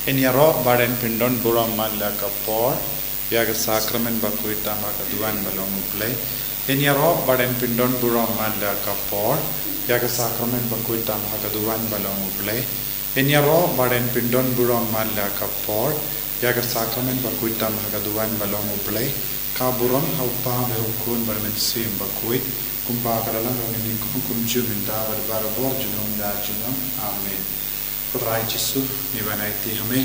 Enyaro baden pindon buram man la kapor yaga sakramen bakuita makaduan balong play. Enyaro baden pindon buram man la kapor yaga sakramen bakuita makaduan balong play. Enyaro baden pindon buram man la kapor yaga sakramen bakuita makaduan balong play. Kaburam haupa behukun barmen sim bakuit kumba karalang ini kum juminda barbarabor junum da junum amen. Putrai Jesu ni banaiti hame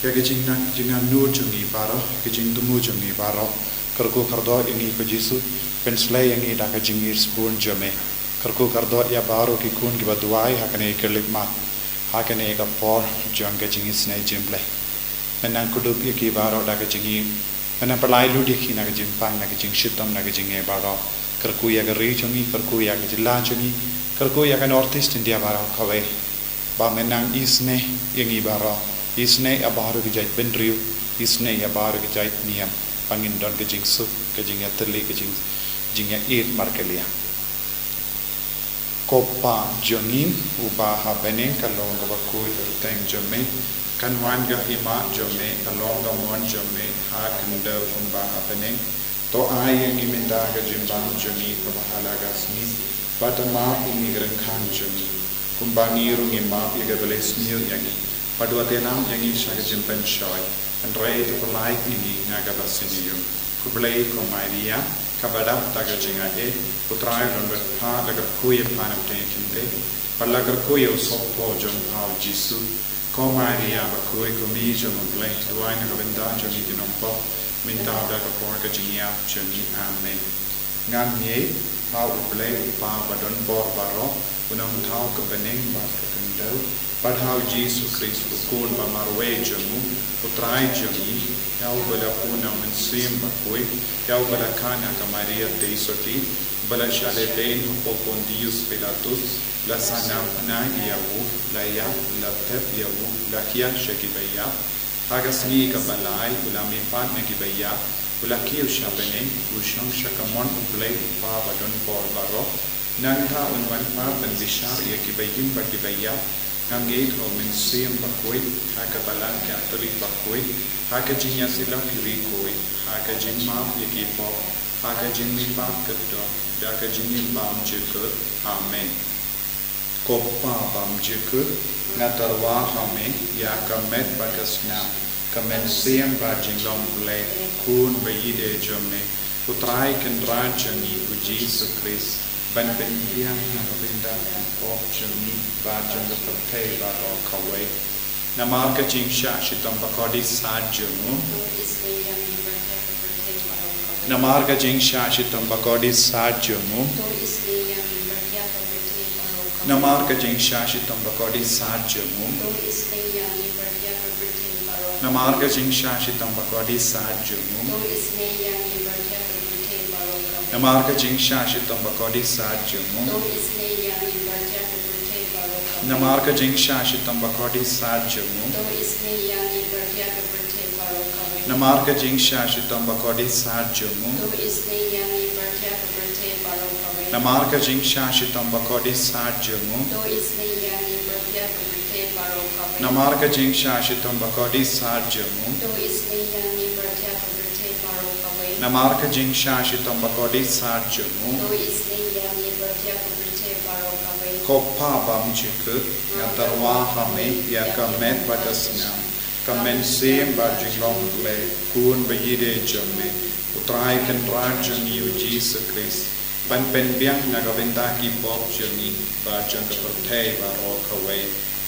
ya jingan nur jungi baro jing dumu jungi baro karku kardo ini ko Jesu penslay yang ida ka jingir spoon jame karku kardo ya baro ki kun ki baduai hakane kerlik mat hakane ka por jong ka Jingisynei-blei menang kudup ki baro da ka jingi menang pelai lu di kina ka jimpang na ka jing shitam na ka jinge baro karku ya ka ri jungi karku ya ka jila jungi karku ya ka northeast india baro kawe ba menang isne yang ibara isne abaru gejait benriu isne abaru gejait niam pangin don gejing su gejing ateli gejing eat markelia kopa jongin uba habeneng kalong gabaku teng jome kanwan ga ima jome kalong ga mon jome ha kenda umba habeneng to ai yang iminda gejimbang jongi pahala gasni batama umi grengkhan jongi kumbangi rungi maaf ya gabeles niu yangi padua tenam yangi shaga jimpen shoy and ray to polite ini ngaga basiniu kublai ko maria kabada taga jinga e putrai don pa lagar kuye panam te kinte palagar kuye sopo jom pau jisu ko maria ba kuye ko mi jom blai duai na gabenda jomi ginompo minta da ka porga jingia jomi amen ngam ye pau blai pa badon bor baro unang tau ke beneng bat ke kendau padhau Yesus Kristus kun bamarwe jamu putrai jami yau bala puna mensim bakoi yau bala kana ka Maria teisoti bala shale ben popon Dios Pilatus la sana na yawu la ya la tep yawu la kia shakibaya hagasni ka balai ulami pat na kibaya ulaki ushabene ushong shakamon uplay pa badon por baro nanta unwan pa penbishar ia kibayim bakibaya ngangeit ho mensim bakoi haka balan ka toli bakoi haka jinya sila kiri koi haka jinma yakipo haka jinmi pa kedo daka jinmi bam jeke amen koppa bam jeke ngatarwa hame ya kamet bakasna kamen sim ba jinglom blei kun bayide jome putrai kendran jani Jesus Christ ban pendiam na kabinda of jami ba janga pertei ba ro kawe namar ka jingsha shitam bakodi sajamu namar ka jingsha shitam bakodi sajamu namar ka jingsha shitam bakodi sajamu namar ka jingsha shitam bakodi sajamu namarka jingsha shitam bakodi sajamu namarka jingsha shitam bakodi sajamu namarka jingsha shitam bakodi sajamu namarka jingsha shitam bakodi sajamu namarka jingsha shitam bakodi sajamu namarka jingsha shitam bakodi sajamu koppa bam jike ngatarwa hame ya kamet badasna kamen sim ba jinglom blei kun bayide jome utrai kendran joni Jesus Christ ban pen biang nagabenta ki pop joni ba janga pertei ba ro kawe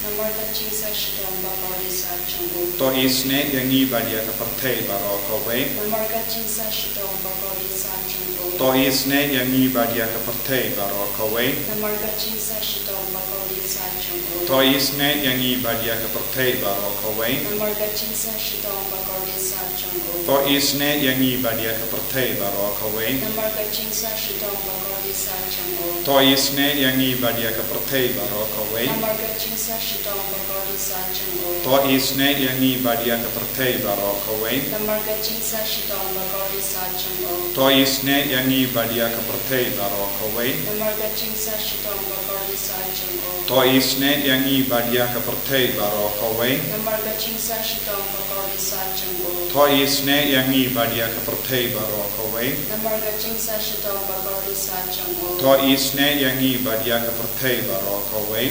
namarka jinsa shitam bakodi sajamu to isne yangi badia ka pertei ba ro kawe namarka jinsa shitam bakodi sajamu to isne yangi badia ka pertei ba ro kawe namarka jinsa shitam bakodi sajamu to isne yangi badia ka pertei ba ro kawe namarka jinsa shitam bakodi sajamu to isne yangi badia ka pertei baro kawe Namarga Jingsa Shitong Bakodi Sachamo to isne yangi badia ka pertei baro kawe Namarga Jingsa Shitong Bakodi Sachamo to isne yangi badia ka pertei baro kawe Namarga Jingsa Shitong Bakodi Sachamo to isne yangi badia ka pertei baro kawe Namarga Jingsa Shitong Bakodi Sachamo to isne yangi badia ka pertei baro kawe Namarga Jingsa Shitong Bakodi Sachamo to isne yangi badia ka pertei baro kawe Namarga Jingsa Shitong Bakodi Sachamo to isne yangi badia ka pertei baro kawe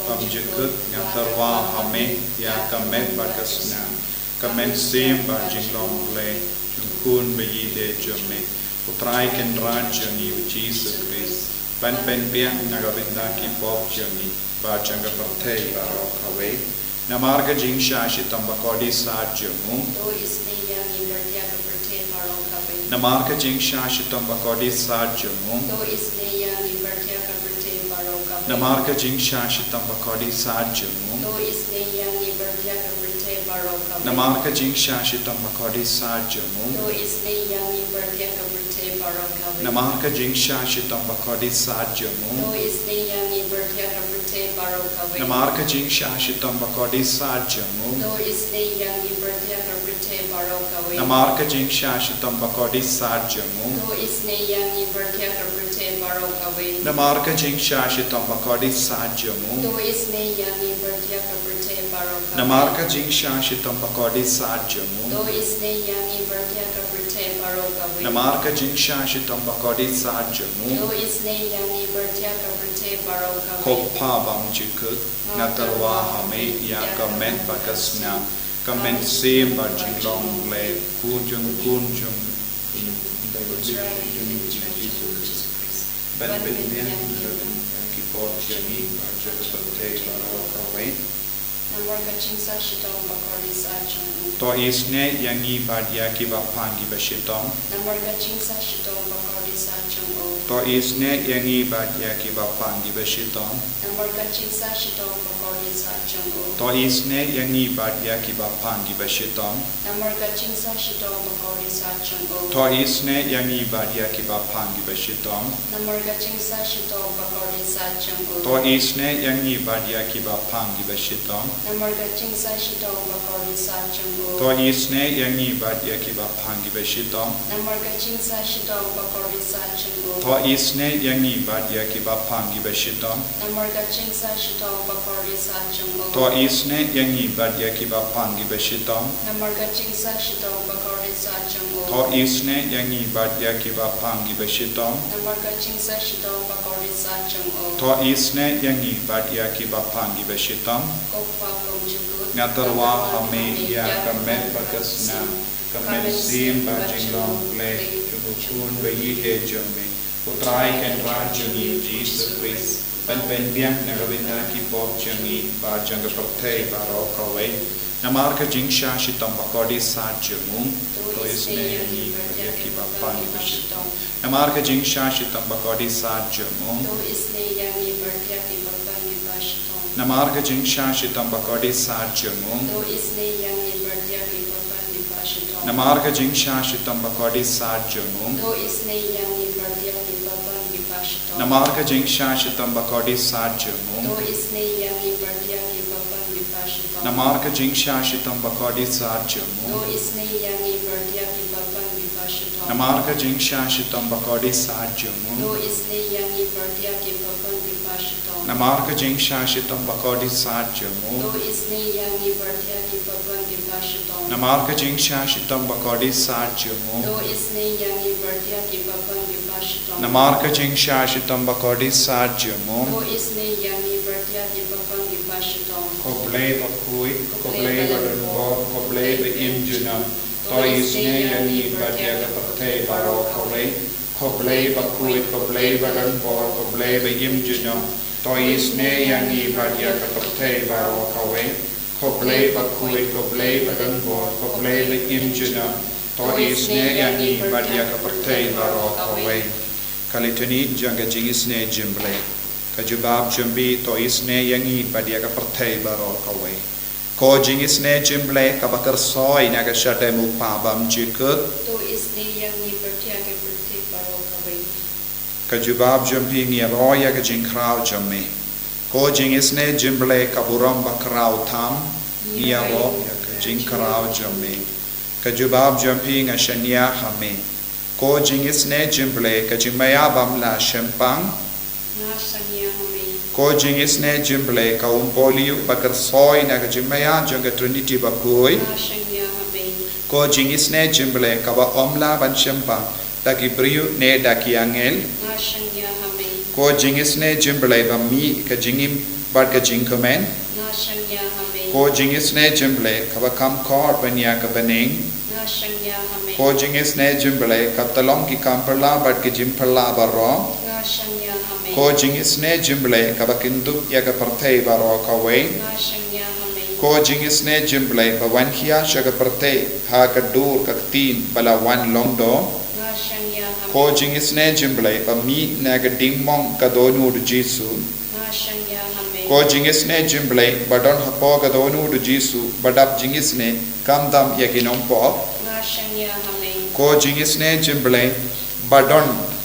Amjikut ngatarwa hame ya kamet bakasna kamen sim ba jinglong le jungkun bayi de jome utrai kendra jami Jesus Christ ban ben biang nagavinda ki pop jami ba janga pertei baro kawe namarga jingsha shitam bakodi sa jamu Do isne yangi berdia ka pertei baro kawe namarga jingsha shitam bakodi sa jamu Do isne yangi berdia ka pertei baro kawe namarga jingsha shitam bakodi sa jamu Do isne yangi berdia ka pertei baro kawe namarga jingsha shitam bakodi sa jamu Do isne yangi berdia ka pertei baro kawe namarga jingsha shitam bakodi sa jamu Do isne yangi berdia ka pertei baro kawe namarga jingsha shitam bakodi sa jamu Do isne yangi berdia ka pertei baro kawe namarga jingsha shitam bakodi sa jamu Do isne yangi berdia ka pertei baro kawe namarga jingsha shitam bakodi sa jamu Do isne yangi berdia ka pertei baro kawe namarga jingsha shitam bakodi sa jamu Do isne yangi berdia ka pertei baro kawe namarga jingsha shitam bakodi sa jamu Do isne yangi berdia ka pertei baro kawe kopha bang jikut ngatarwa hame ya kamen bakasna kamen sim ba jinglong le kunjung ban ben biang ki pop jami ba janga pertei baro kawe Namarga Jingsa Shitong Bakodi Sachamo to isne yangi badia ki bapangi bashitam Namarga Jingsa Shitong Bakodi Sachamo to isne yangi badia ki bapangi bashitam Namarga Jingsa Shitong Bakodi Sachamo to isne yangi badia ki bapangi bashitam Namarga Jingsa Shitong Bakodi Sachamo to isne yangi badia ki bapangi bashitam Namarga Jingsa Shitong Bakodi Sachamo to isne yangi badia ki bapangi bashitam Namarga Jingsa Shitong Bakodi Sachamo to isne yangi badia ki bapangi bashitam Namarga Jingsa Shitong Bakodi Sachamo to isne yangi badia ki bapangi bashitam Namarga Jingsa Shitong Bakodi Sachamo to isne yangi badia ki bapangi bashitam Namarga Jingsa Shitong Bakodi Sachamo to isne yangi badia ki bapangi bashitam Namarga Jingsa Shitong Bakodi Sachamo to isne yangi badia ki bapangi bashitam Kopwa Komjukut ngatarwa hame ya kamet bakasna kamet sim ba jinglong le jungkun bayi de jome utrai kendra jami Jesus Christ ban ben biang nagavinda ki pop jami ba janga pertei baro kawe namarga jingsha shitam bakodi sa jamu to isne yangi badia ki bapangi bashitam namarga jingsha shitam bakodi sa jamu Do isne yangi berdia ki bapangi bashitom namarga jingsha shitam bakodi sa jamu Do isne yangi berdia ki bapangi bashitom namarga jingsha shitam bakodi sa jamu Do isne yangi berdia ki bapangi bashitom namarga jingsha shitam bakodi sa jamu Do isne yangi berdia ki bapangi bashitom namarga jingsha shitam bakodi sa jamu Do isne yangi berdia ki bapangi bashitom namarga jingsha shitam bakodi sa jamu Do isne yangi berdia ki bapangi bashitom namarga jingsha shitam bakodi sa jamu Do isne yangi berdia ki bapangi bashitom namarga jingsha shitam bakodi sa jamu Do isne yangi berdia ki bapangi bashitom namarga jingsha shitam bakodi sa jamu Do isne yangi berdia ki bapangi bashitom koblei bakui koblei badanbo koblei be imjunam to isne yangi badia ka pertei baro kawe koblei bakui koblei badanbo koblei be imjunam to isne yangi badia ka pertei baro kawe koblei bakui koblei badanbo koblei be imjunam to isne yangi badia ka pertei baro kawe kalitani janga Jingisynei-blei kajubab jumbi to isne yangi badia ka pertei baro kawe ko Jingisynei-blei ka bakar soi na ka shate mu pa bam jikut To is ne yang ni pertia ke perti paro kabai. ka jubab jumpi ngi roya ka jing krau jamme ko Jingisynei-blei ka buram bakrau tham ngi ro ya ka jing krau jamme ka jubab jumpi nga shania hame ko Jingisynei-blei ka jingmaya bam la shempang Na sanya hame. ko Jingisynei-blei ka umpoliu bakar soi na ka jingmaya janga Trinity bakui Na sanya hame. ko Jingisynei-blei ka ba omla ban shempang taki briu ne daki angel Na sanya hame. ko Jingisynei-blei ba mi ka jingim bat ka jingkomen Na sanya hame. ko Jingisynei-blei ka ba kam kor banya ka baning Na sanya hame. ko Jingisynei-blei ka talong ki kamperla bat ki jimperla baro Na sanya hame. ko Jingisynei-blei ka ba kindup ya ka partei baro ka wei Na sanya hame. ko Jingisynei-blei ba wan hiya sya ka partei ha ka dur ka tin bala wan longdo Na sanya hame. ko Jingisynei-blei ba mi na ka dingmong ka donu du Jisu Na sanya hame. ko Jingisynei-blei ba don hapo ka donu du Jisu badap Jingisynei kam dam ya ki nompo Na sanya hame. ko Jingisynei-blei ba don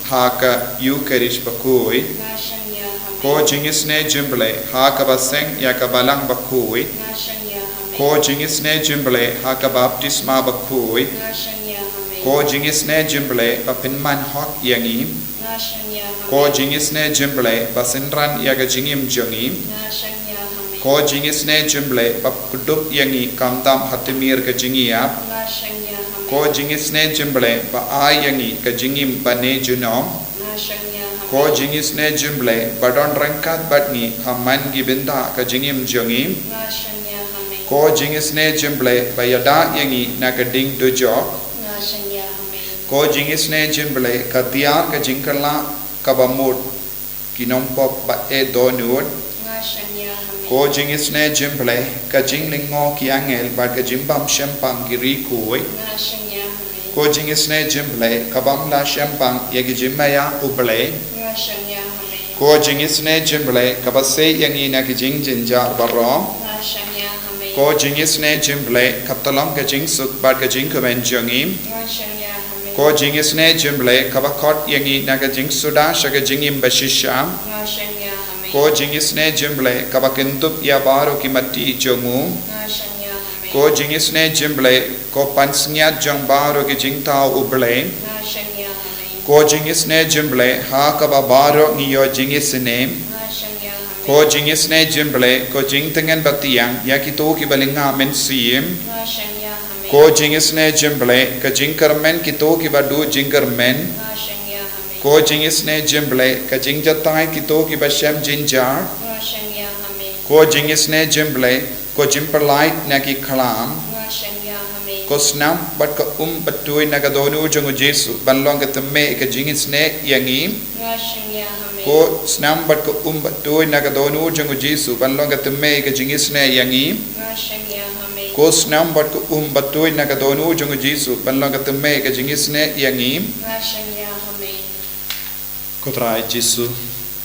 ha ka Eucharist bakui Na sanya hame. ko Jingisynei-blei ha ka ba seng ya ka balang bakui Na sanya hame. ko Jingisynei-blei ha ka baptisma bakui Na sanya hame. ko Jingisynei-blei ba pinman hok yangi Na sanya hame. ko Jingisynei-blei ba sinran ya ka jingim jongi Na sanya hame. ko Jingisynei-blei ba kudup yangi kamdam hatimir ka jingiap Na sanya hame. ko Jingisynei-blei ba ay yangi ka jingim ba ne junom Na sanya hame. ko Jingisynei-blei ba don rangkat batni haman gibinda ka jingim jongi Na sanya hame. ko Jingisynei-blei ba yada yangi na ka ding dujok Na sanya hame. ko Jingisynei-blei ka tiar ka jingkala ka ba mut kinompop ba e donut Na sanya hame. ko Jingisynei-blei ka jinglingo ki angel ba ka jimbam shempang giri kui Na sanya hame. ko Jingisynei-blei ka bam la shempang ya ki jimbaya ublei Na sanya hame. ko Jingisynei-blei ka ba se yangi na ki jing jinjar baro Na sanya hame. ko Jingisynei-blei ka talam ka jing suk ba ka jing kumen jongim Na sanya hame. ko Jingisynei-blei ka ba kot yangi na ka jing suda sha ka jingim ba shisham Na sanya hame. ko Jingisynei-blei ka ba kintup ya baro ki mati jongu Na sanya hame. ko Jingisynei-blei ko pansnyat jong baro ki jing tau ublei Na sanya hame. ko Jingisynei-blei ha ka ba baro ngiyo Jingisynei Na sanya hame. ko Jingisynei-blei ko jing tengen batiang ya ki to ki balinga men siem Na sanya hame. ko Jingisynei-blei ka jing karmen ki to ki badu jing karmen Na sanya hame. ko Jingisynei-blei ka jing jatai ki to ki ba shem jinjar Na sanya hame. ko Jingisynei-blei ko jimperlai na ki khalam Na sanya hame. ko snam bat ka batui na ka donu jongu Jesu banlong ka temme ka Jingisynei yangi Na sanya hame. ko snam bat ka batui na ka donu jongu Jesu banlong ka temme ka Jingisynei yangi Na sanya hame. ko snam bat ka batui na ka donu jongu Jesu banlong ka temme ka Jingisynei yangi Na sanya hame. ko trai Jesu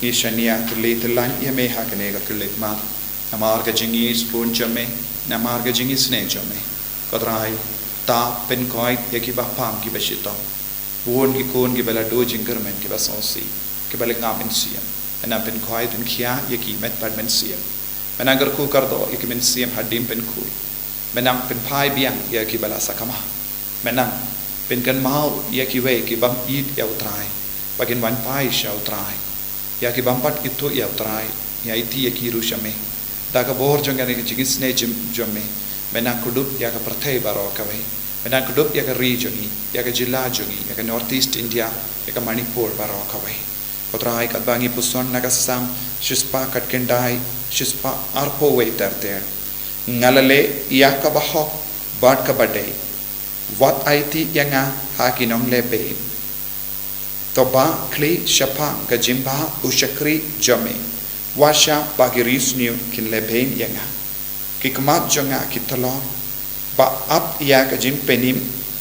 ni shania tulit lan yame hakane ka kulit ma namar ka Jingis pun jame namar ka Jingisynei jame ko trai ta pen koi yaki ba pam ki bashito buon ki kon ki bala do jingker men ki basonsi ki bala ngamen siam ana pen koi tun khia yaki met pad men siam mana agar ku kar do yaki men siam hadim pen kui menang pen pai biang yaki bala sakama menang pen kan mau yaki we ki bam it ya utrai bagin wan pai sha utrai yaki bampat itu ya utrai ya iti yaki rushame daga bor jongane ki Jingisynei jome menang kudup ya ka perthai baro ka wei menang kudup ya ka regioni ya ka jilla jongi ya ka northeast India ya ka Manipur baro ka wei kotrai kat bangi puson naga sam shispa kat kendai shispa arpo wei tarte ngalale ya ka bahok bat ka badai wat aiti yanga hakinong lebe toba kli shapa ka jimba ushakri jome washa bagiris new kin leben yanga kikmat jonga kitalo ba up ya ka jin penim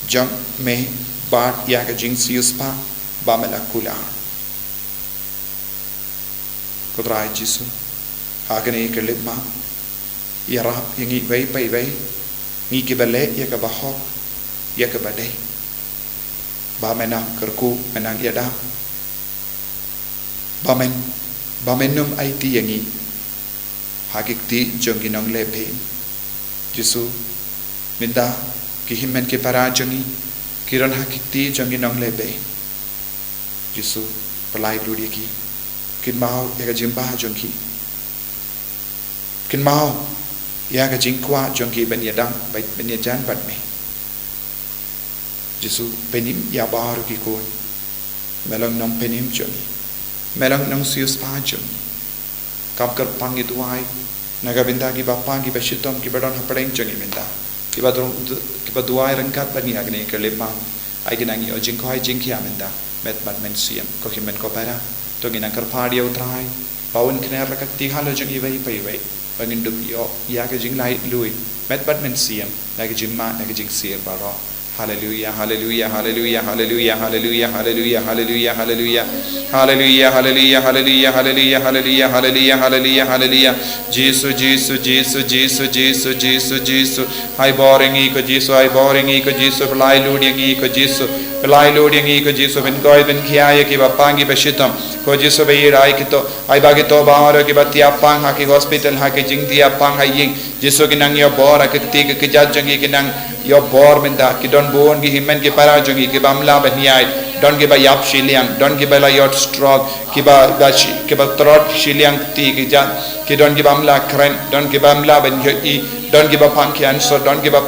jong me ba ya ka jin siuspa ba melakula kodrai Jesu hakane kelima ya rap yang i vai pai vai ngi ki bale ya ka bahok ya ka badai ba menang kerku menang ya dah ba menum IT yang i hakikti jongi nong lepe Jesu minda ki himmen ki para jongi kiran hakikti jongi nong lepe Jesu pelai ludi ki kin mau ya ka jimba jongi kin mau ya ka jingkwa jongi ben yadang ben yajan bat me Jesu penim ya baru ki kon melang nong penim jongi melang nong sius pa jongi kam kar pangi tuai naga binda ki bapa ki bashitom ki badon hapadeng jongi minda ki baduai rangkat bani agne ke lemma ai ginangi o jingkoi jingkia minda met bat men siam ko ki men ko para to ginang kar padi utrai paun kner rakat ti halo jongi vai pai vai bangin dup yo ya ka jing lai lui met bat men siam naga jingma naga jing sir baro Hallelujah, hallelujah, hallelujah, hallelujah, hallelujah, hallelujah, hallelujah, hallelujah, hallelujah, hallelujah, hallelujah, hallelujah, hallelujah, hallelujah, hallelujah, hallelujah. Jesus, Jesus, Jesus, Jesus, Jesus, Jesus, Jesus. I boring iko Jesus, I boring iko Jesus, pelai luding iko Jesus, pelai luding iko Jesus. Ben koi ben kiaya ki bapangi beshitam. Ko Jesus be irai kito, I bagito baaro ki batiapang haki hospital haki jing tiapang haying. Jesus kinang yo bor akiti ki judging kinang yo bor minda ki don bon ki himen ki para jongi ki bamla baniai don ki ba yap shiliang don ki ba la yot strong ki ba trot shiliang ti ki jan ki don ki bamla kren don ki bamla ben i don ki ba pangkian so don ki ba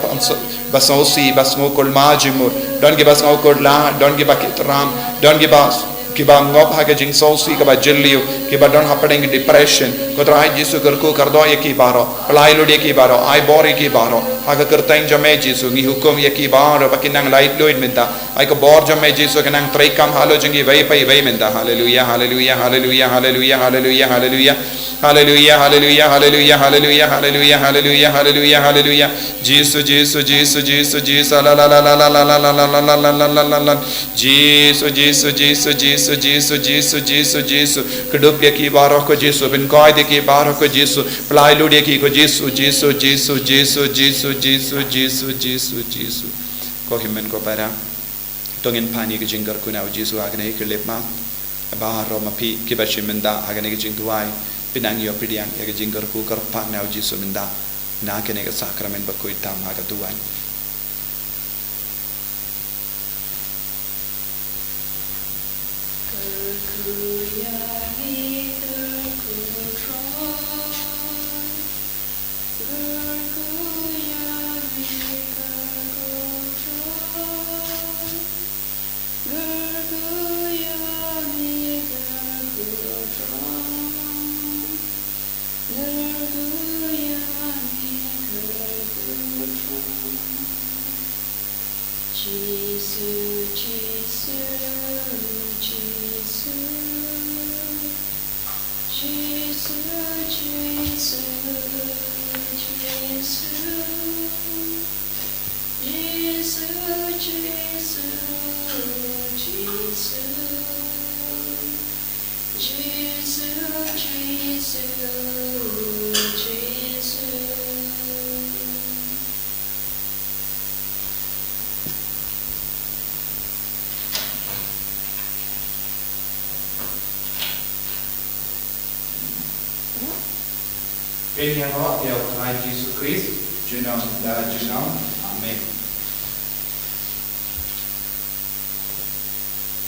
basosi basmo kol majimur don ki basmo kol la don ki ba kitram don ki ba ngop ha ke jing sosi ka ba jelliu ki ba don happening depression ko trai Jesu karku kardo ye ki baro palai lo de ki baro ai bori ki baro ha ka kertain jame Jesu ngi hukum ye ki baro bakinang light loid menta ai ko bor jame Jesu kanang traikam halo jingi vai pai vai menta hallelujah hallelujah hallelujah hallelujah hallelujah hallelujah hallelujah hallelujah hallelujah hallelujah hallelujah hallelujah hallelujah hallelujah Jesus Jesus Jesus Jesus Jesus la la la la la la la la la la la la la Jesus Jesus Jesus Jesus Jesus Jesus Jesus Jesus kedup ye ki baro ko Jesus ben koi de ki baro ko Jesus plai lu de ki ko Jesus Jesus Jesus Jesus Jesus Jesus Jesus Jesus Jesus ko himen ko para tongin pani ke jingar ko na Jesus agne ke lepma baro ma pi ki ba shimenda agne ke jing tuai pinang yo pidiang ya ke jingar ku kar pa na Jesus menda na ke ne ke sakramen ba ko itam aga tuan Veniamo e al Gesù Cristo, Junam da Junam,